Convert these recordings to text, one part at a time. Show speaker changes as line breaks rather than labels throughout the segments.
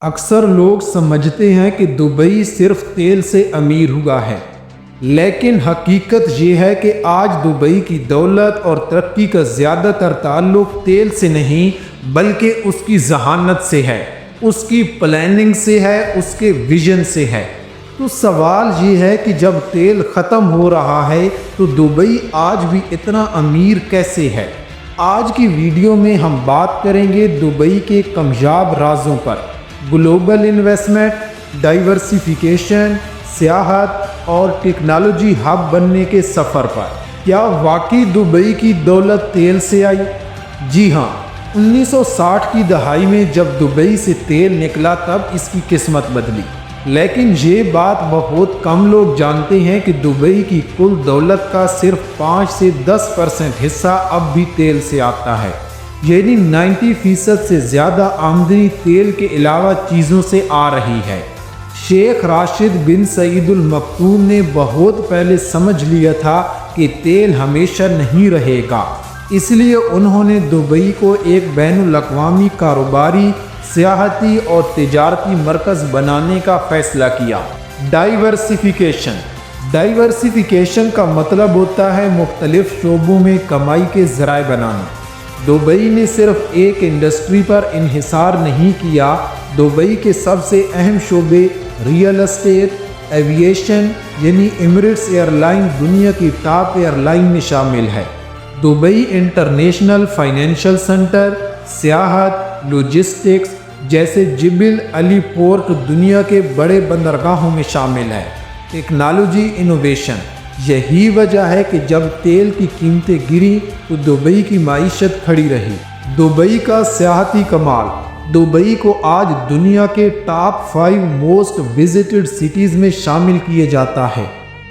اکثر لوگ سمجھتے ہیں کہ دبئی صرف تیل سے امیر ہوا ہے، لیکن حقیقت یہ ہے کہ آج دبئی کی دولت اور ترقی کا زیادہ تر تعلق تیل سے نہیں بلکہ اس کی ذہانت سے ہے، اس کی پلاننگ سے ہے، اس کے ویژن سے ہے۔ تو سوال یہ ہے کہ جب تیل ختم ہو رہا ہے تو دبئی آج بھی اتنا امیر کیسے ہے؟ آج کی ویڈیو میں ہم بات کریں گے دبئی کے کامیاب رازوں پر، گلوبل انویسٹمنٹ، ڈائیورسیفیکیشن، سیاحت اور ٹیکنالوجی ہب بننے کے سفر پر۔ کیا واقعی دبئی کی دولت تیل سے آئی؟ جی ہاں، 1960 کی دہائی میں جب دبئی سے تیل نکلا تب اس کی قسمت بدلی، لیکن یہ بات بہت کم لوگ جانتے ہیں کہ دبئی کی کل دولت کا صرف 5 سے 10% حصہ اب بھی تیل سے آتا ہے، یعنی 90% سے زیادہ آمدنی تیل کے علاوہ چیزوں سے آ رہی ہے۔ شیخ راشد بن سعید المکتوم نے بہت پہلے سمجھ لیا تھا کہ تیل ہمیشہ نہیں رہے گا، اس لیے انہوں نے دبئی کو ایک بین الاقوامی کاروباری، سیاحتی اور تجارتی مرکز بنانے کا فیصلہ کیا۔ ڈائیورسیفیکیشن کا مطلب ہوتا ہے مختلف شعبوں میں کمائی کے ذرائع بنانا۔ دبئی نے صرف ایک انڈسٹری پر انحصار نہیں کیا، دبئی کے سب سے اہم شعبے ریئل اسٹیٹ، ایوییشن یعنی ایمریٹس ایئر لائن دنیا کی ٹاپ ایئر لائن میں شامل ہے۔ دبئی انٹرنیشنل فائنینشل سینٹر، سیاحت، لاجسٹکس جیسے جبل علی پورٹ دنیا کے بڑے بندرگاہوں میں شامل ہے۔ ٹیکنالوجی انوویشن، یہی وجہ ہے کہ جب تیل کی قیمتیں گری تو دبئی کی معیشت کھڑی رہی۔ دبئی کا سیاحتی کمال، دبئی کو آج دنیا کے ٹاپ 5 موسٹ وزٹڈ سٹیز میں شامل کیا جاتا ہے۔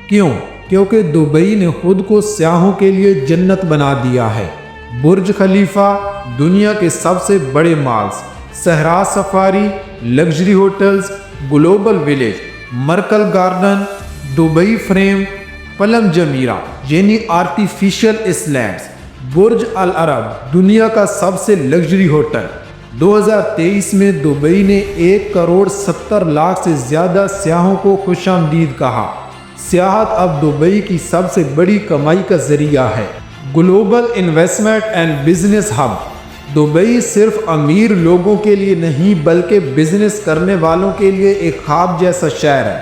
کیوں؟ کیونکہ دبئی نے خود کو سیاحوں کے لیے جنت بنا دیا ہے۔ برج خلیفہ، دنیا کے سب سے بڑے مالز، صحرا safari, luxury hotels, global village, miracle garden, Dubai frame, palm Jumeirah یعنی آرٹیفیشل اسلینڈز، برج العرب دنیا کا سب سے لگژری ہوٹل۔ 2023 میں دبئی نے 1,70,00,000 سے زیادہ سیاحوں کو خوش آمدید کہا۔ سیاحت اب دبئی کی سب سے بڑی کمائی کا ذریعہ ہے۔ Global investment and business hub, Dubai صرف امیر لوگوں کے لیے نہیں بلکہ بزنس کرنے والوں کے لیے ایک خواب جیسا شہر ہے۔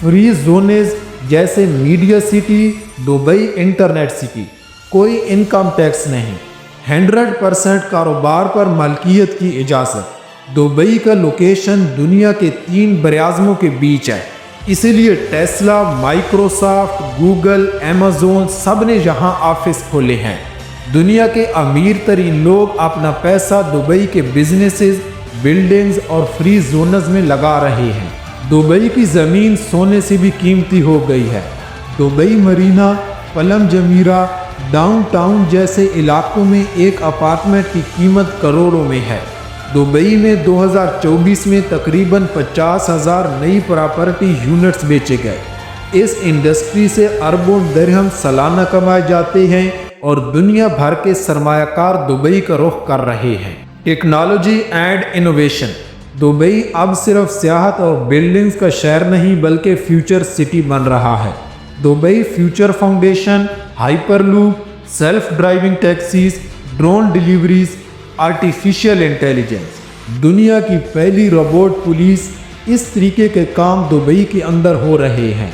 فری زونز جیسے media city, Dubai internet city, کوئی انکم ٹیکس نہیں، 100% کاروبار پر ملکیت کی اجازت۔ دبئی کا لوکیشن دنیا کے 3 براعظموں کے بیچ ہے، اسی لیے ٹیسلا، مائکروسافٹ، گوگل، ایمیزون سب نے یہاں آفس کھولے ہیں۔ دنیا کے امیر ترین لوگ اپنا پیسہ دبئی کے بزنسز، بلڈنگز اور فری زونز میں لگا رہے ہیں۔ دبئی کی زمین سونے سے بھی قیمتی ہو گئی ہے۔ Dubai marina, palm Jumeirah, downtown جیسے علاقوں میں ایک اپارٹمنٹ کی قیمت کروڑوں میں ہے۔ دبئی میں 2024 میں تقریباً 50,000 نئی پراپرٹی یونٹس بیچے گئے۔ اس انڈسٹری سے اربوں درہم سالانہ کمائے جاتے ہیں اور دنیا بھر کے سرمایہ کار دبئی کا رخ کر رہے ہیں۔ ٹیکنالوجی اینڈ انوویشن، دبئی اب صرف سیاحت اور بلڈنگز کا شہر نہیں بلکہ فیوچر سٹی بن رہا ہے۔ Dubai future foundation, hyperloop, self driving taxis, drone deliveries, artificial intelligence, دنیا کی پہلی روبوٹ پولیس، اس طریقے کے کام دبئی کے اندر ہو رہے ہیں۔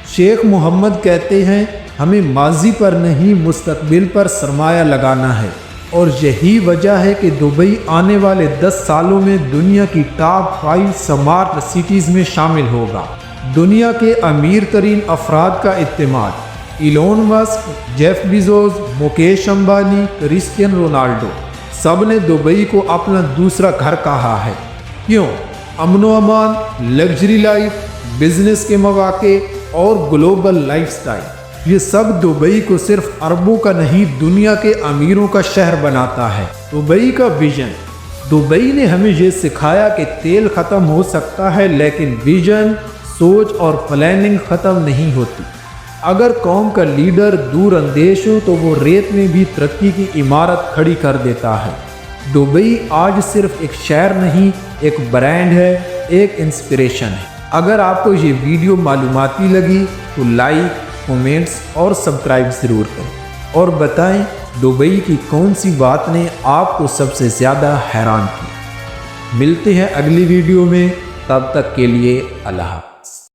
شیخ محمد کہتے ہیں ہمیں ماضی پر نہیں مستقبل پر سرمایہ لگانا ہے، اور یہی وجہ ہے کہ دبئی آنے والے 10 سالوں میں دنیا کی ٹاپ 5 سمارٹ سٹیز میں شامل ہوگا۔ دنیا کے امیر ترین افراد کا اعتماد، Elon Musk, Jeff Bezos, Mukesh Ambani, Cristiano Ronaldo, سب نے دبئی کو اپنا دوسرا گھر کہا ہے۔ کیوں؟ امن و امان، لگژری لائف، بزنس کے مواقع اور گلوبل لائف سٹائل، یہ سب دبئی کو صرف عربوں کا نہیں دنیا کے امیروں کا شہر بناتا ہے۔ دبئی کا ویژن، دبئی نے ہمیں یہ سکھایا کہ تیل ختم ہو سکتا ہے لیکن ویژن، سوچ اور پلاننگ ختم نہیں ہوتی۔ اگر قوم کا لیڈر دور اندیش ہو تو وہ ریت میں بھی ترقی کی عمارت کھڑی کر دیتا ہے۔ دبئی آج صرف ایک شہر نہیں، ایک برانڈ ہے، ایک انسپریشن ہے۔ اگر آپ کو یہ ویڈیو معلوماتی لگی تو لائک، کومنٹس اور سبسکرائب ضرور کریں، اور بتائیں دبئی کی کون سی بات نے آپ کو سب سے زیادہ حیران کیا۔ ملتے ہیں اگلی ویڈیو میں، تب تک کے لیے اللہ حافظ۔